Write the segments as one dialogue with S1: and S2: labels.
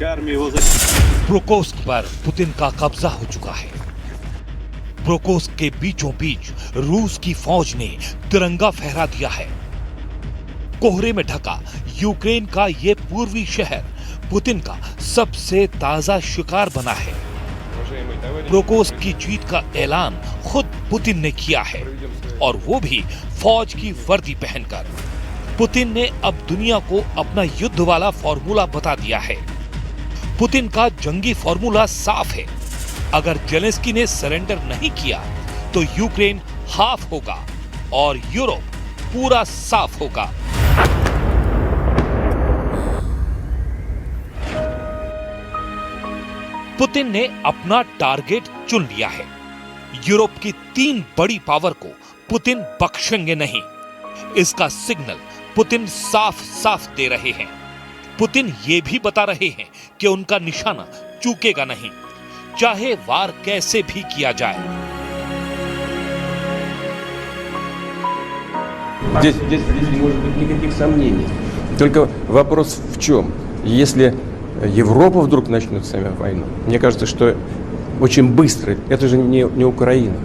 S1: प्रोकोस्क पर पुतिन का कब्जा हो चुका है। प्रोकोस्क के बीचों बीच रूस की फौज ने तिरंगा फहरा दिया है। कोहरे में ढका यूक्रेन का ये पूर्वी शहर पुतिन का सबसे ताजा शिकार बना है। प्रोकोस्क की जीत का ऐलान खुद पुतिन ने किया है, और वो भी फौज की वर्दी पहनकर। पुतिन ने अब दुनिया को अपना युद्ध वाला फॉर्मूला बता दिया है। पुतिन का जंगी फॉर्मूला साफ है। अगर जेलेंस्की ने सरेंडर नहीं किया तो यूक्रेन हाफ होगा और यूरोप पूरा साफ होगा। पुतिन ने अपना टारगेट चुन लिया है। यूरोप की 3 बड़ी पावर को पुतिन बख्शेंगे नहीं। इसका सिग्नल पुतिन साफ साफ दे रहे हैं। पुतिन ये भी बता रहे हैं कि उनका निशाना चूकेगा नहीं, चाहे वार कैसे भी किया जाए।
S2: Здесь не может быть никаких сомнений. Только вопрос в чем? Если Европа вдруг начнет с нами войну, мне кажется, что очень быстро, это же не Украина.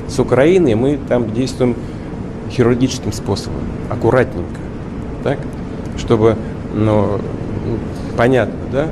S2: С Украиной мы там действуем хирургическим способом, аккуратненько, так, чтобы, понятно, да,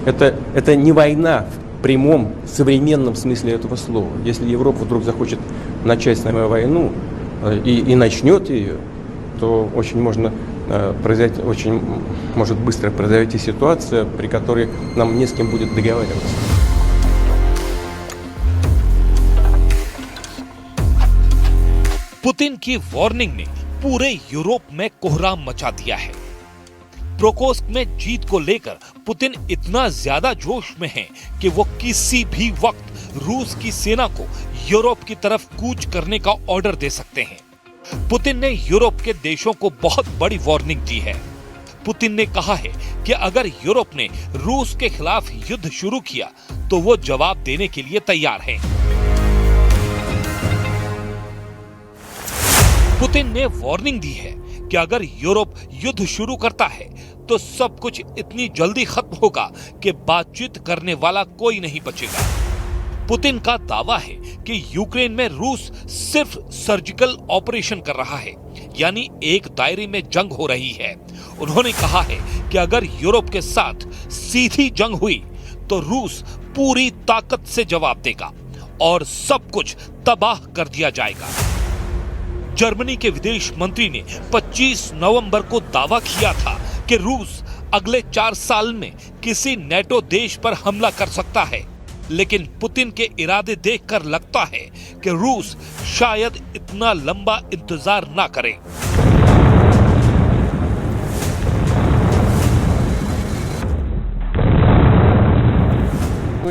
S2: это не война в прямом современном смысле этого слова. Если Европа вдруг захочет начать с нами войну и начнет ее, то очень может быстро произойти ситуация, при которой нам не с кем будет договариваться.
S1: पुतिन की वार्निंग ने पूरे यूरोप में कोहराम मचा दिया है। प्रोकोस्क में जीत को लेकर पुतिन इतना ज्यादा जोश में है कि वो किसी भी वक्त रूस की सेना को यूरोप की तरफ कूच करने का ऑर्डर दे सकते हैं। पुतिन ने यूरोप के देशों को बहुत बड़ी वार्निंग दी है। पुतिन ने कहा है कि अगर यूरोप ने रूस के खिलाफ युद्ध शुरू किया तो वो जवाब देने के लिए तैयार है। पुतिन ने वार्निंग दी है कि अगर यूरोप युद्ध शुरू करता है तो सब कुछ इतनी जल्दी खत्म होगा कि बातचीत करने वाला कोई नहीं बचेगा। पुतिन का दावा है कि यूक्रेन में रूस सिर्फ सर्जिकल ऑपरेशन कर रहा है, यानी एक दायरे में जंग हो रही है। उन्होंने कहा है कि अगर यूरोप के साथ सीधी जंग हुई तो रूस पूरी ताकत से जवाब देगा और सब कुछ तबाह कर दिया जाएगा। जर्मनी के विदेश मंत्री ने 25 नवंबर को दावा किया था कि रूस अगले 4 साल में किसी नेटो देश पर हमला कर सकता है, लेकिन पुतिन के इरादे देखकर लगता है कि रूस शायद इतना लंबा इंतजार ना करे।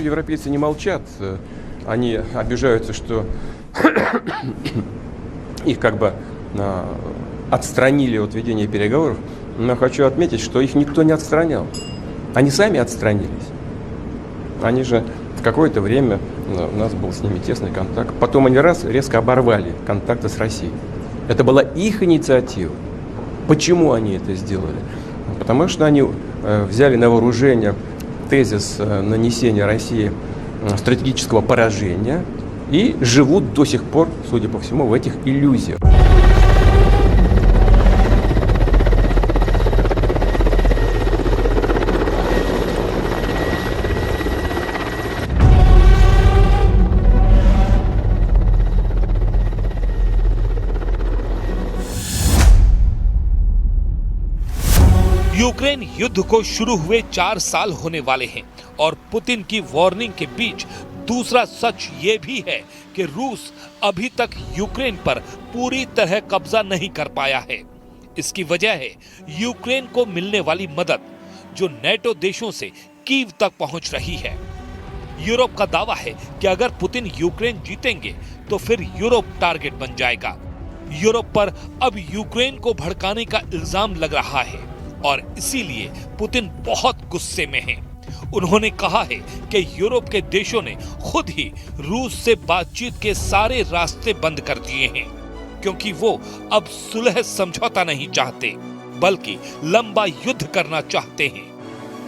S2: Европейцы не молчат, они обижаются, что их как бы отстранили от ведения переговоров, но хочу отметить, что их никто не отстранял. Они сами отстранились. Они же в какое-то время, у нас был с ними тесный контакт, потом они резко оборвали контакты с Россией. Это была их инициатива. Почему они это сделали? Потому что они взяли на вооружение тезис нанесения России стратегического поражения и живут до сих пор, судя по всему, в этих иллюзиях.
S1: यूक्रेन युद्ध को शुरू हुए 4 साल होने वाले हैं और पुतिन की वार्निंग के बीच दूसरा सच ये भी है कि रूस अभी तक यूक्रेन पर पूरी तरह कब्जा नहीं कर पाया है। इसकी वजह है यूक्रेन को मिलने वाली मदद, जो नेटो देशों से कीव तक पहुंच रही है। यूरोप का दावा है कि अगर पुतिन यूक्रेन जीतेंगे तो फिर यूरोप टारगेट बन जाएगा। यूरोप पर अब यूक्रेन को भड़काने का इल्जाम लग रहा है और इसीलिए पुतिन बहुत गुस्से में हैं। उन्होंने कहा है कि यूरोप के देशों ने खुद ही रूस से बातचीत के सारे रास्ते बंद कर दिए हैं, क्योंकि वो अब सुलह समझौता नहीं चाहते, बल्कि लंबा युद्ध करना चाहते हैं।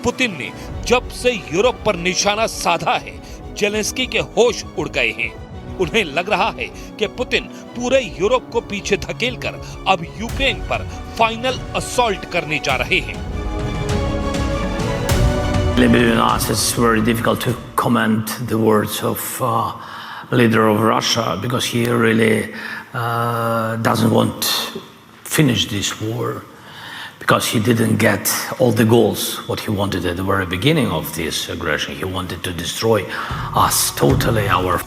S1: पुतिन ने जब से यूरोप पर निशाना साधा है, जेलेंस्की के होश उड़ गए हैं। उन्हें लग रहा है कि पुतिन पूरे यूरोप को पीछे धकेलकर अब यूक्रेन पर फाइनल असॉल्ट करने जा रहे हैं।
S3: It's very difficult to comment the words of leader of Russia because he really doesn't want to finish this war because he didn't get all the goals what he wanted at the very beginning of this aggression. He wanted to destroy us totally, our.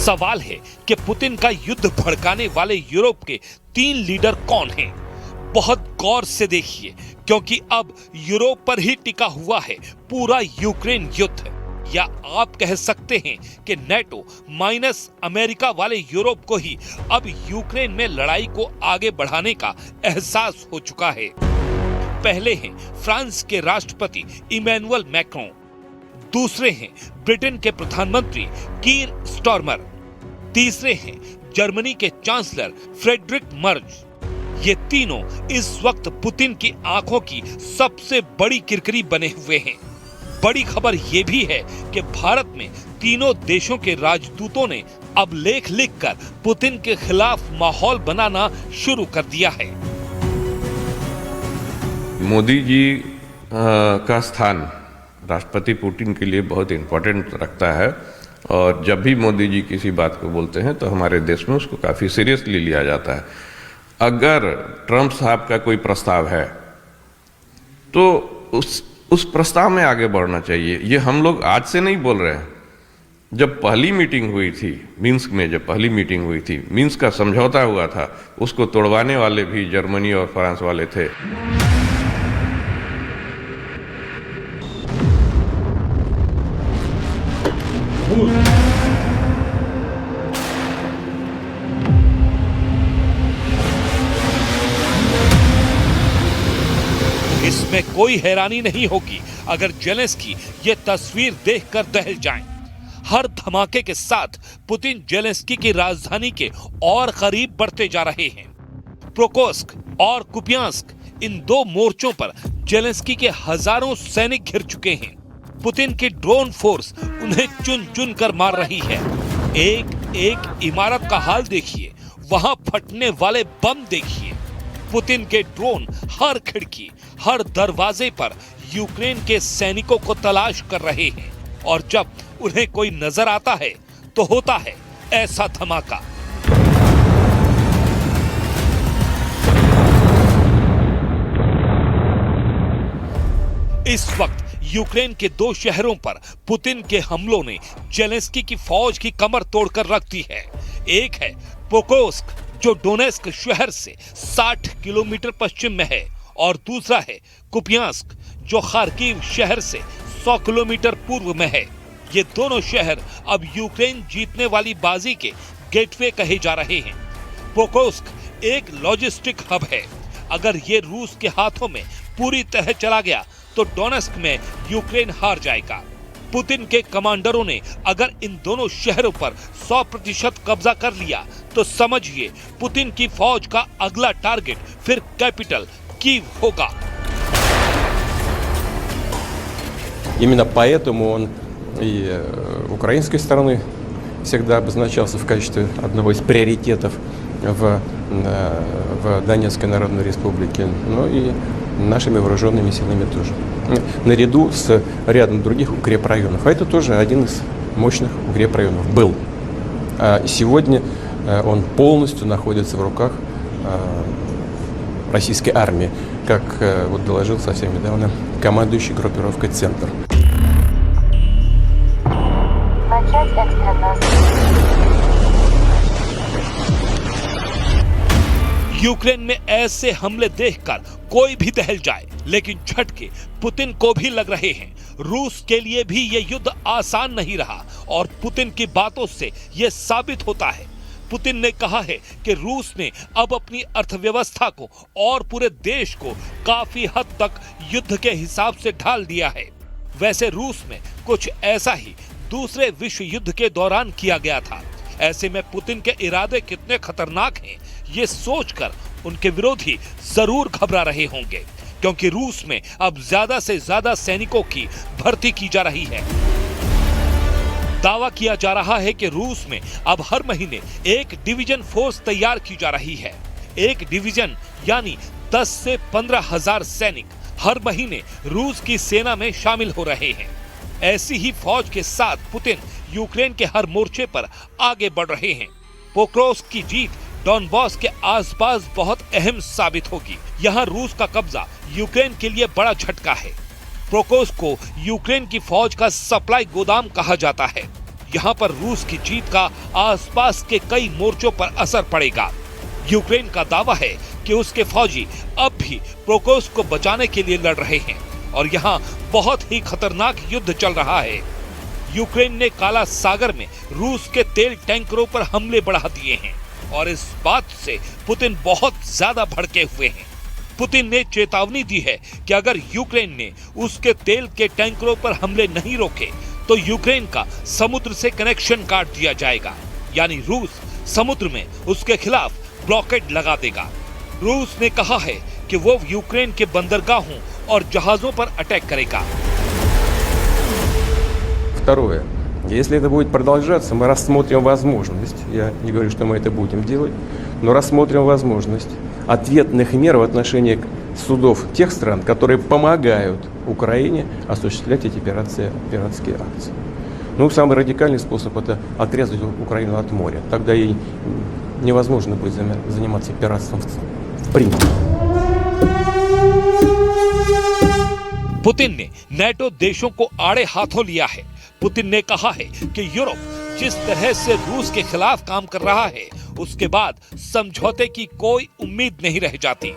S1: सवाल है कि Putin का युद्ध भड़काने वाले Europe के 3 leader कौन हैं? बहुत गौर से देखिए, क्योंकि अब यूरोप पर ही टिका हुआ है पूरा यूक्रेन युद्ध। या आप कह सकते हैं कि नेटो माइनस अमेरिका वाले यूरोप को ही अब यूक्रेन में लड़ाई को आगे बढ़ाने का एहसास हो चुका है। पहले हैं फ्रांस के राष्ट्रपति इमैनुअल मैक्रों, दूसरे हैं ब्रिटेन के प्रधानमंत्री कीर स्टारमर, तीसरे हैं जर्मनी के चांसलर फ्रेडरिक मर्ज। ये तीनों इस वक्त पुतिन की आंखों की सबसे बड़ी किरकिरी बने हुए हैं। बड़ी खबर ये भी है कि भारत में तीनों देशों के राजदूतों ने अब लेख लिखकर पुतिन के खिलाफ माहौल बनाना शुरू कर दिया है।
S4: मोदी जी का स्थान राष्ट्रपति पुतिन के लिए बहुत इम्पोर्टेंट रखता है और जब भी मोदी जी किसी बात को बोलते हैं तो हमारे देश में उसको काफ़ी सीरियसली लिया जाता है। अगर ट्रंप साहब का कोई प्रस्ताव है तो उस प्रस्ताव में आगे बढ़ना चाहिए। ये हम लोग आज से नहीं बोल रहे हैं। जब पहली मीटिंग हुई थी मिन्स्क में, जब पहली मीटिंग हुई थी, मिन्स्क का समझौता हुआ था, उसको तोड़वाने वाले भी जर्मनी और फ्रांस वाले थे।
S1: इसमें कोई हैरानी नहीं होगी अगर जेलेंस्की ये तस्वीर देखकर दहल जाएं। हर धमाके के साथ पुतिन जेलेंस्की की राजधानी के और करीब बढ़ते जा रहे हैं। पोक्रोव्स्क और कुपियांस्क, इन 2 मोर्चों पर जेलेंस्की के हजारों सैनिक घिर चुके हैं। पुतिन की ड्रोन फोर्स उन्हें चुन चुन कर मार रही है। एक एक इमारत का हाल देखिए, वहां फटने वाले बम देखिए। पुतिन के ड्रोन हर खिड़की, हर दरवाजे पर यूक्रेन के सैनिकों को तलाश कर रहे हैं और जब उन्हें कोई नजर आता है तो होता है ऐसा धमाका। इस वक्त यूक्रेन के 2 शहरों पर पुतिन के हमलों ने जेलेंस्की की फौज की कमर तोड़कर रख दी है। एक है पोक्रोव्स्क, जो डोनेस्क शहर से 60 किलोमीटर पश्चिम में है, और दूसरा है कुपियांस्क, जो खार्किव शहर से 100 किलोमीटर पूर्व में है। ये दोनों शहर अब यूक्रेन जीतने वाली बाजी के गेटवे कहे जा रहे हैं। पोक्रोव्स्क एक लॉजिस्टिक हब है। अगर ये रूस के हाथों में पूरी तरह चला गया तो डोनेस्क में यूक्रेन हार जाएगा। पुतिन के कमांडरों ने अगर इन दोनों शहरों पर 100% कब्जा कर लिया तो समझिए पुतिन की फौज का अगला टारगेट फिर कैपिटल कीव होगा।
S2: Именно поэтому он и украинской стороны всегда обозначался в качестве одного из приоритетов в Донецкой Народной Республике, но и нашими вооруженными силами тоже. Наряду с рядом других укрепрайонов. А это тоже один из мощных укрепрайонов был. А сегодня он полностью находится в руках российской армии, как вот доложил совсем недавно командующий группировкой «Центр».
S5: Начать экстренно.
S1: यूक्रेन में ऐसे हमले देखकर कोई भी दहल जाए, लेकिन झटके पुतिन को भी लग रहे हैं। रूस के लिए भी ये युद्ध आसान नहीं रहा और पुतिन की बातों से ये साबित होता है। पुतिन ने कहा है कि रूस ने अब अपनी अर्थव्यवस्था को और पूरे देश को काफी हद तक युद्ध के हिसाब से ढाल दिया है। वैसे रूस में कुछ ऐसा ही दूसरे विश्व युद्ध के दौरान किया गया था। ऐसे में पुतिन के इरादे कितने खतरनाक हैं, ये सोचकर उनके विरोधी जरूर घबरा रहे होंगे, क्योंकि रूस में अब ज्यादा से ज्यादा सैनिकों की भर्ती की जा रही है। दावा किया जा रहा है कि रूस में अब हर महीने एक डिवीजन फोर्स तैयार की जा रही है। एक डिवीजन यानी 10 से 15,000 सैनिक हर महीने रूस की सेना में शामिल हो रहे हैं। ऐसी ही फौज के साथ पुतिन यूक्रेन के हर मोर्चे पर आगे बढ़ रहे हैं। पोक्रोव्स्क की जीत डॉनबॉस के आसपास बहुत अहम साबित होगी। यहाँ रूस का कब्जा यूक्रेन के लिए बड़ा झटका है। पोक्रोव्स्क को यूक्रेन की फौज का सप्लाई गोदाम कहा जाता है। यहाँ पर रूस की जीत का आसपास के कई मोर्चों पर असर पड़ेगा। यूक्रेन का दावा है कि उसके फौजी अब भी पोक्रोव्स्क को बचाने के लिए लड़ रहे हैं और यहाँ बहुत ही खतरनाक युद्ध चल रहा है। यूक्रेन ने काला सागर में रूस के तेल टैंकरों पर हमले बढ़ा दिए हैं और इस बात से पुतिन बहुत ज्यादा भड़के हुए हैं। पुतिन ने चेतावनी दी है कि अगर यूक्रेन ने उसके तेल के टैंकरों पर हमले नहीं रोके तो यूक्रेन का समुद्र से कनेक्शन काट दिया जाएगा, यानी रूस समुद्र में उसके खिलाफ ब्लॉकेड लगा देगा। रूस ने कहा है कि वो यूक्रेन के बंदरगाहों और जहाजों पर अटैक करेगा।
S2: Второе. Если это будет продолжаться, мы рассмотрим возможность, я не говорю, что мы это будем делать, но рассмотрим возможность ответных мер в отношении судов тех стран, которые помогают Украине осуществлять эти пиратские акции. Ну, самый радикальный способ – это отрезать Украину от моря. Тогда ей невозможно будет заниматься пиратством в принципе.
S1: पुतिन ने नेटो देशों को आड़े हाथों लिया है। पुतिन ने कहा है कि यूरोप जिस तरह से रूस के खिलाफ काम कर रहा है, उसके बाद समझौते की कोई उम्मीद नहीं रह जाती।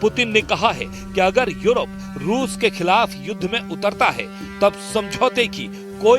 S1: पुतिन ने कहा है कि अगर यूरोप रूस के खिलाफ युद्ध में उतरता है, तब समझौते की